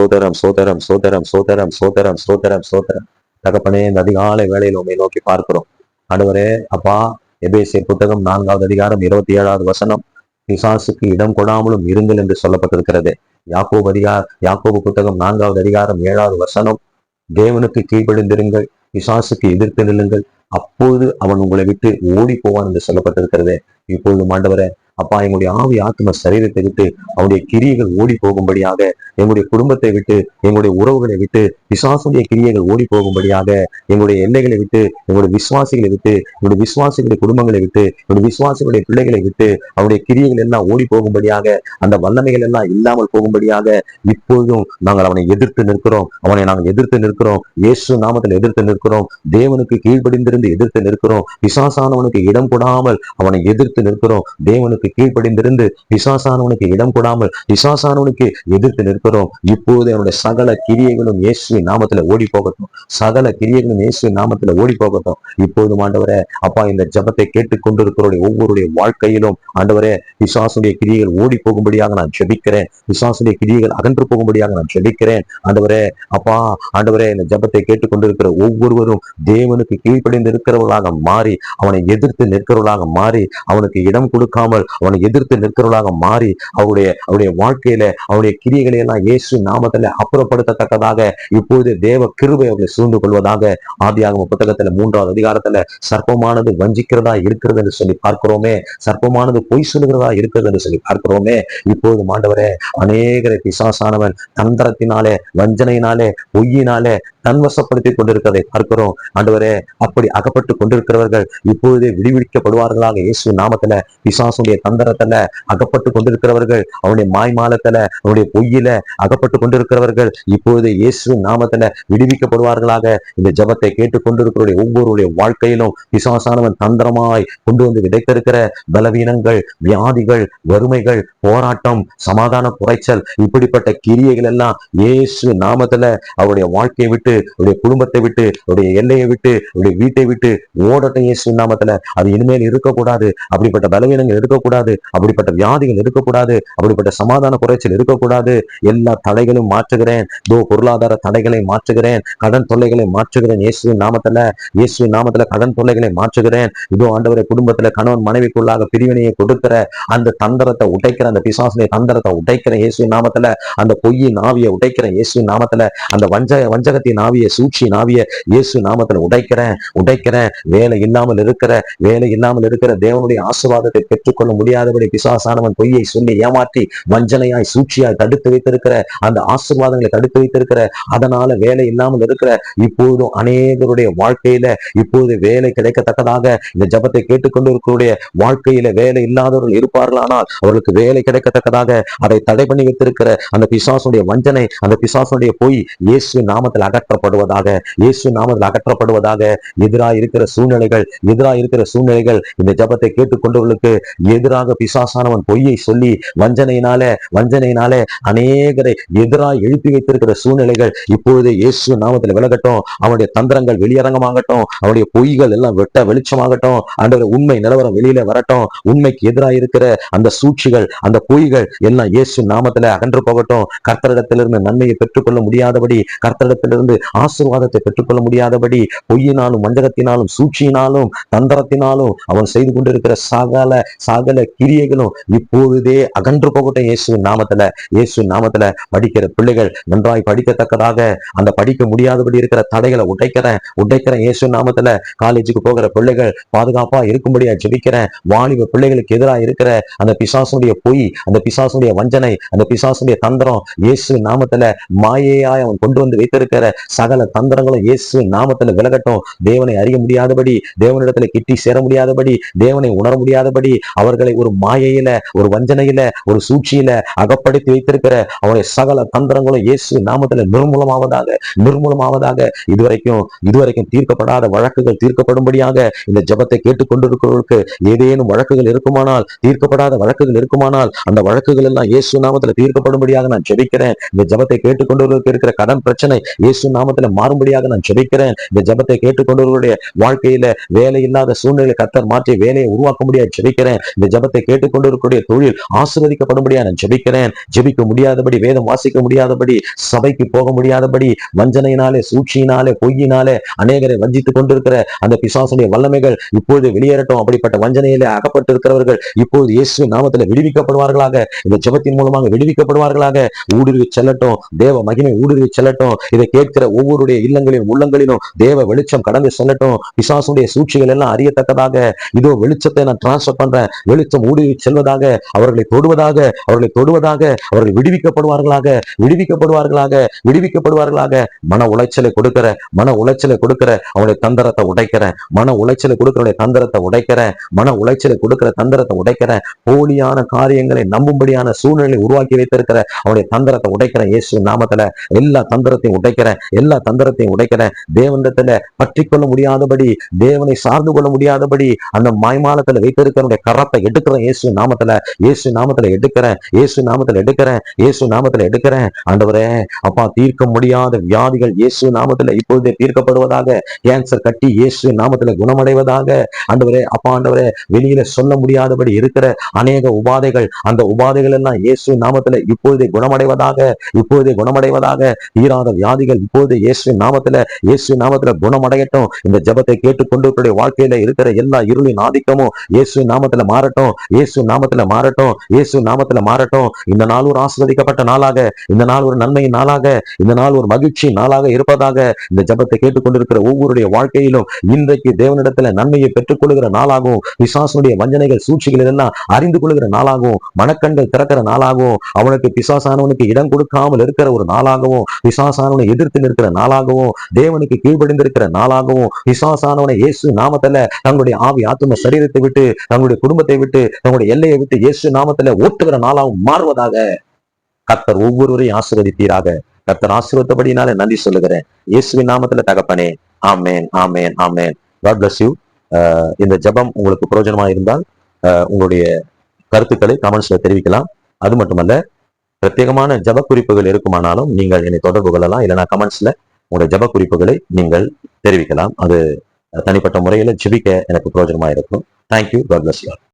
சோதரம் சோதரம் சோதரம் சோதரம் சோதரம் சோதரம் சோதரம். தகப்பனே, இந்த அதிகாலை வேளையில் உண்மை நோக்கி பார்க்கிறோம். ஆண்டவரே அப்பா, எபேசியர் புத்தகம் 4வது அதிகாரம் 27வது வசனம், பிசாசுக்கு இடம் கொடாமலும் இருங்கள் என்று சொல்லப்பட்டிருக்கிறது. யாக்கோபு புத்தகம் 4வது அதிகாரம் 7வது வசனம், தேவனுக்கு கீழ்ப்படிந்திருங்கள், பிசாசுக்கு எதிர்த்து நில்லுங்கள், அப்போது அவன் உங்களை விட்டு ஓடி போவான் என்று சொல்லப்பட்டிருக்கிறது. இப்பொழுது ஆண்டவரே அப்பா, எங்களுடைய ஆவி ஆத்ம சரீரத்தை விட்டு அவனுடைய கிரியைகள் ஓடி போகும்படியாக, எங்களுடைய குடும்பத்தை விட்டு, எங்களுடைய உறவுகளை விட்டு பிசாசுடைய கிரியைகள் ஓடி போகும்படியாக, எங்களுடைய எல்லைகளை விட்டு, எங்களுடைய விசுவாசிகளை விட்டு, என்னுடைய விசுவாசிகளுடைய குடும்பங்களை விட்டு, என்னுடைய விசுவாசிகளுடைய பிள்ளைகளை விட்டு அவனுடைய கிரியைகள் எல்லாம் ஓடி போகும்படியாக, அந்த வல்லமைகள் எல்லாம் இல்லாமல் போகும்படியாக இப்பொழுதும் நாங்கள் அவனை எதிர்த்து நிற்கிறோம். அவனை நாங்கள் எதிர்த்து நிற்கிறோம். இயேசு நாமத்தில் எதிர்த்து நிற்கிறோம். தேவனுக்கு கீழ்ப்படிந்திருந்து எதிர்த்து நிற்கிறோம். பிசாசானவனுக்கு இடம் கொடாமல் அவனை எதிர்த்து நிற்கிறோம். தேவனுக்கு கீழ்ப்படிந்திருந்து பிசாசானவனுக்கு இடம் கொடாமல் பிசாசானவனுக்கு எதிர்த்து நிற்கிறோம். இப்போது அவனுடைய சகல கிரியைகளும் இயேசுவின் நாமத்துல ஓடி போகட்டும். சகல கிரியைகளும் இயேசுவின் நாமத்துல ஓடி போகட்டும். இப்போது ஆண்டவரே அப்பா, இந்த ஜெபத்தை கேட்டுக்கொண்டிருக்கிறவருடைய ஒவ்வொருடைய வாழ்க்கையிலும் ஆண்டவரே பிசாசுடைய கிரியைகள் ஓடி போகும்படியாக நான் ஜெபிக்கிறேன். பிசாசுடைய கிரியைகள் அகன்று போகும்படியாக நான் ஜெபிக்கிறேன். ஆண்டவரே அப்பா, ஆண்டவரே இந்த ஜெபத்தை கேட்டுக்கொண்டிருக்கிற ஒவ்வொருவரும் தேவனுக்கு கீழ்ப்படிந்து இருக்கிறவர்களாக மாறி, அவனை எதிர்த்து நிற்கிறவர்களாக மாறி, அவனுக்கு இடம் கொடுக்காமல் அவனை எதிர்த்து நிற்கிறவர்களாக மாறி, அவருடைய வாழ்க்கையில அவருடைய கிரியைகளை எல்லாம் இயேசு நாமத்துல அப்புறப்படுத்தத்தக்கதாக இப்போது தேவ கிருபை அவர்களை சூழ்ந்து கொள்வதாக. ஆதியாகம புத்தகத்துல 3வது அதிகாரத்துல சர்ப்பமானது வஞ்சிக்கிறதா இருக்கிறது என்று சொல்லி பார்க்கிறோமே, சர்ப்பமானது பொய் சொல்லுகிறதா இருக்கிறது என்று சொல்லி பார்க்கிறோமே. இப்போது ஆண்டவரே, அநேகரை பிசாசானவன் தந்திரத்தினாலே, வஞ்சனையினாலே, பொய்யினாலே தன்வசப்படுத்தி கொண்டிருக்கிறதை பார்க்கிறோம். ஆண்டவரே, அப்படி அகப்பட்டு கொண்டிருக்கிறவர்கள் இப்பொழுதே விடுவிக்கப்படுவார்களாக இயேசு நாமத்துல. பிசாசுடைய தந்திரத்துல அகப்பட்டு கொண்டிருக்கிறவர்கள், அவனுடைய மாய்மாலத்துல, அவனுடைய பொய்யில அகப்பட்டு கொண்டிருக்கிறவர்கள் இப்பொழுது இயேசு நாமத்துல விடுவிக்கப்படுவார்களாக. இந்த ஜெபத்தை கேட்டுக் கொண்டிருக்கிற ஒவ்வொருடைய வாழ்க்கையிலும் பிசாசானவன் தந்திரமாய் கொண்டு வந்து விதைத்திருக்கிற பலவீனங்கள், வியாதிகள், வறுமைகள், போராட்டம், சமாதான குறைச்சல், இப்படிப்பட்ட கிரியைகள் எல்லாம் இயேசு நாமத்துல அவருடைய வாழ்க்கையை விட்டு, அவருடைய குடும்பத்தை விட்டு, அவருடைய எல்லையை விட்டு, அவருடைய வீட்டை விட்டு ஓடட்டும் இயேசு நாமத்துல. அது இனிமேல் இருக்கக்கூடாது. அப்படிப்பட்ட பலவீனங்கள் இருக்கக்கூடாது. அப்படிப்பட்ட வியாதிகள் இருக்கக்கூடாது. அப்படிப்பட்ட சமாதான குறைச்சல் இருக்கக்கூடாது. எல்லா தடைகளும் மாற்றுகிறேன். பொருளாதார தடைகளை மாற்றுகிறேன். கடன் தொல்லைகளை மாற்றுகிறேன் இயேசுவின் நாமத்துல. இயேசுவின் நாமத்துல கடன் தொல்லைகளை மாற்றுகிறேன். இதோ ஆண்டவரே, குடும்பத்துல கணவன் மனைவிக்குள்ளாக பிரிவினையை கொடுக்கிற அந்த தந்திரத்தை உடைக்கிற, அந்த பிசாசுடைய தந்திரத்தை உடைக்கிற இயேசுவின் நாமத்துல. அந்த பொய்யின் ஆவியை உடைக்கிறேன் இயேசுவின் நாமத்துல. அந்த வஞ்சகத்தின் ஆவியை, சூழ்ச்சியின் ஆவியை இயேசு நாமத்துல உடைக்கிறேன். வேலை இல்லாமல் இருக்கிற தேவனுடைய ஆசீர்வாதத்தை பெற்றுக்கொள்ள முடியாதபடி பிசாசானவன் பொய்யை சொல்லி ஏமாற்றி வஞ்சனையாய் சூழ்ச்சியாய் தடுத்து வைத்திருக்கிற அந்த ஆசீர்வாதங்களை தடுத்து வைத்திருக்கிற, அதனால வேலை இல்லாமல் இருக்கிற இப்போதும் அநேகருடைய வாழ்க்கையில இப்போது வேலை கிடைக்கத்தக்கதாக இந்த ஜெபத்தை கேட்டுக்கொண்டிருக்கிற வாழ்க்கையில வேலை இல்லாதவர்கள் இருப்பார்களானால் அவர்களுக்கு வேலை கிடைக்கத்தக்கதாக அதை தடை பண்ணி வைத்திருக்கிற அந்த பிசாசுடைய வஞ்சனை, அந்த பிசாசுடைய பொய் இயேசு நாமத்தில் அகற்றப்படுவதாக. இயேசு நாமத்தில் அகற்றப்படுவதாக. எதிராக இருக்கிற சூழ்நிலைகள் இந்த ஜெபத்தை கேட்டுக்கொண்டவர்களுக்கு எதிராக பிசாசானவன் பொய்யை சொல்லி வஞ்சனையினாலே அநேகரை எதிராக எழுப்பி வைத்திருக்கிற சூழ்நிலைகள் இப்பொழுது இயேசு நாமத்தில் விலகட்டும். அவனுடைய தந்திரங்கள் வெளியரங்கமாகட்டும். அவனுடைய பொய்கள் எல்லாம் வெளிச்சமாகட்டும். ஆண்டவரே, உண்மை நிலவரம் வெளியில வரட்டும். உண்மைக்கு எதிராக இருக்கிற அந்த சூழ்ச்சிகள், அந்த பொய்கள் எல்லாம் இயேசு நாமத்துல அகன்று போகட்டும். கர்த்தரிடத்திலிருந்து நன்மையை பெற்றுக்கொள்ள முடியாதபடி, கர்த்தரிடத்திலிருந்து ஆசீர்வாதத்தை பெற்றுக்கொள்ள முடியாதபடி, பொய்யினாலும் வஞ்சகத்தினாலும் சூழ்ச்சியினாலும் தந்திரத்தினாலும் அவன் செய்து கொண்டிருக்கிற சகல கிரியைகளும் இப்பொழுதே அகன்று போகட்டும் இயேசுவின் நாமத்துல. இயேசுவின் நாமத்துல படிக்கிற பிள்ளைகள் நன்றாய் படிக்கத்தக்கதாக அந்த படிக்க முடியாதபடி இருக்கிற தடைகளை உடைக்கிறேன் இயேசுவின் நாமத்துல. காலேஜுக்கு போகிற பிள்ளைகள் பாதுகாப்பா இருக்கும்படியா ஜெபிக்கிறேன். வாலிப பிள்ளைகளுக்கு எதிராக இருக்கிற அந்த பிசாசுடைய பொய், அந்த பிசாசுடைய வஞ்சனை, அந்த பிசாசுடைய தந்திரம் இயேசுவின் நாமத்துல மாயையாய் அவன் கொண்டு வந்து வைத்திருக்கிற சகல தந்திரங்களும் இயேசுவின் நாமத்துல விலகட்டும். தேவனை அறிய முடியாதபடி, தேவனிடத்துல கிட்டி சேர முடியாதபடி, தேவனை உணர முடியாதபடி அவர்களை ஒரு மாயையில, ஒரு வஞ்சனையில, ஒரு சூழ்ச்சியில அகப்படுத்தி வைத்திருக்கிற அவருடைய சகல தந்திரங்களும் இயேசு நாமத்துல நிர்மூலமாவதாக. இதுவரைக்கும் தீர்க்கப்படாத வழக்குகள் தீர்க்கப்படும்படியாக இந்த ஜெபத்தை கேட்டுக்கொண்டிருக்கிறவர்களுக்கு ஏதேனும் வழக்குகள் இருக்குமானால், தீர்க்கப்படாத வழக்குகள் இருக்குமானால் அந்த வழக்குகள் எல்லாம் இயேசு நாமத்துல தீர்க்கப்படும்படியாக நான் ஜெபிக்கிறேன். இந்த ஜெபத்தை கேட்டுக்கொண்டவர்களுக்கு இருக்கிற கடன் பிரச்சனை இயேசு நாமத்துல மாறும்படியாக நான் ஜெபிக்கிறேன். இந்த ஜெபத்தை கேட்டுக்கொண்டவர்களுடைய வாழ்க்கையில வேலை இல்லாத சூழ்நிலை கர்த்தர் மாற்றி வேலையை உருவாக்க முடியாது ஜெபிக்கிறேன். இந்த ஜெபத்தை ஜெபத்தை கேட்டுக்கொண்டிருக்கிற தொழில் ஆசீர்வதிக்கப்படும்படியா நான் ஜெபிக்கிறேன். ஜெபிக்க முடியாதபடி, வேதம் வாசிக்க முடியாதபடி, சபைக்கு போக முடியாதபடி, வஞ்சனையினாலே, சூழ்ச்சியினாலே, பொய்யினாலே அநேகரை வஞ்சித்துக் கொண்டிருக்கிற அந்த பிசாசுடைய வல்லமைகள் இப்பொழுது வெளியேறட்டும். அப்படிப்பட்ட வஞ்சனையிலே அகப்பட்டு இருக்கிறவர்கள் இப்போது இயேசு நாமத்தில் விடுவிக்கப்படுவார்களாக. இந்த ஜெபத்தின் மூலமாக விடுவிக்கப்படுவார்களாக. ஊடுருவி செல்லட்டும், தேவ மகிமை ஊடுருவி செல்லட்டும். இதை கேட்கிற ஒவ்வொருடைய இல்லங்களிலும் உள்ளங்களிலும் தேவ வெளிச்சம் கடந்து செல்லட்டும். பிசாசுடைய சூழ்ச்சிகள் எல்லாம் அறியத்தக்கதாக இதோ வெளிச்சத்தை நான் டிரான்ஸ்பர் பண்றேன். வெளிச்சம் ஊடுருவி செல்வதாக, அவர்களை தொடுவதாக, அவர்களை தொடுவதாக, அவர்கள் விடுவிக்கப்படுவார்களாக, விடுவிக்கப்படுவார்களாக, விடுவிக்கப்படுவார்களாக. மன உளைச்சலை கொடுக்கிற, மன உளைச்சலை கொடுக்கிற அவனுடைய தந்திரத்தை உடைக்கிறேன். மன உளைச்சலை கொடுக்கிற தந்திரத்தை உடைக்கிறேன். மன உளைச்சலை கொடுக்கிற தந்திரத்தை உடைக்கிறேன். போலியான காரியங்களை நம்பும்படியான சூழ்நிலை உருவாக்கி வைத்திருக்கிற அவனுடைய தந்திரத்தை உடைக்கிறேன். இயேசு நாமத்துல எல்லா தந்திரத்தையும் உடைக்கிறேன். எல்லா தந்திரத்தையும் உடைக்கிறேன். தேவனிடத்துல பற்றி கொள்ள முடியாதபடி, தேவனை சார்ந்து கொள்ள முடியாதபடி அந்த மாய்மாலத்துல வைத்திருக்கிற கரத்தை எடுக்கிறேன். இயேசு நாமத்துல, இயேசு நாமத்துல எடுக்கிறேன். இயேசு நாமத்துல எடுக்கிறேன். இயேசு நாமத்துல எடுக்கிறேன். ஆண்டவரே அப்பா, தீர்க்க முடியாத வியாதிகள் இயேசு நாமத்துல இப்பொழுதே தீர்க்கப்படுவதாக. கேன்சர் கட்டி இயேசு நாமத்துல குணமடைவதாக. ஆண்டவரே அப்பா, ஆண்டவரே வெளியில சொல்ல முடியாதபடி இருக்கிற அநேக உபாதைகள், அந்த உபாதைகள் எல்லாம் இயேசு நாமத்துல இப்பொழுதே குணமடைவதாக. இப்பொழுதே குணமடைவதாக. தீராத வியாதிகள் இப்பொழுது இயேசு நாமத்துல, இயேசு நாமத்துல குணமடையட்டும். இந்த ஜெபத்தை கேட்டுக்கொண்டு வாழ்க்கையில இருக்கிற எல்லா இருளின் ஆதிக்கமும் இயேசு நாமத்துல மாறட்டும். இயேசு நாமத்துல மாறட்டும். இயேசு நாமத்துல மாறட்டும். இந்த நாள் ஒரு ஆசீர்வதிக்கப்பட்ட நாளாக, இந்த நாள் ஒரு நன்மையின் நாளாக, இந்த நாள் ஒரு மகிழ்ச்சி நாளாக இருப்பதாக. இந்த ஜெபத்தை கேட்டுக்கொண்டிருக்கிற ஒவ்வொருடைய வாழ்க்கையிலும் இன்றைக்கு தேவனிடத்துல நன்மையை பெற்றுக் கொள்கிற நாளாகவும், பிசாசுடைய வஞ்சனைகள் சூழ்ச்சிகள் எல்லாம் அறிந்து கொள்கிற நாளாகவும், மனக்கண்கள் திறக்கிற நாளாகவும், அவனுக்கு பிசாசானவனுக்கு இடம் கொடுக்காமல் இருக்கிற ஒரு நாளாகவும், பிசாசானவனை எதிர்த்து நிற்கிற நாளாகவும், தேவனுக்கு கீழ்ப்படிந்திருக்கிற நாளாகவும், பிசாசானவனை இயேசு நாமத்துல தங்களுடைய ஆவி ஆத்தும சரீரத்தை விட்டு, தங்களுடைய குடும்பத்தை விட்டு, தங்களுடைய எல்லையை விட்டு இயேசு நாமத்துல ஓட்டுகிற நாளாகவும் மாறுவதாக. கர்த்தர் ஒவ்வொருவரையும் ஆசீர்வதிப்பீராக. கர்த்தர் ஆசீர்வதித்தபடினால நன்றி சொல்லுகிறேன். இயேசுவின் நாமத்துல தகப்பனே, ஆமேன், ஆமேன், ஆமேன். God bless you. இந்த ஜெபம் உங்களுக்கு பிரயோஜனமா இருந்தால் உங்களுடைய கருத்துக்களை கமெண்ட்ஸ்ல தெரிவிக்கலாம். அது மட்டுமல்ல, பிரத்யேகமான ஜெப குறிப்புகள் இருக்குமானாலும் நீங்கள் என்னை தொடர்பு கொள்ளலாம். இல்லைன்னா கமெண்ட்ஸ்ல உங்களுடைய ஜெப குறிப்புகளை நீங்கள் தெரிவிக்கலாம். அது தனிப்பட்ட முறையில ஜெபிக்க எனக்கு பிரயோஜனமா இருக்கும். தேங்க்யூ. God bless you.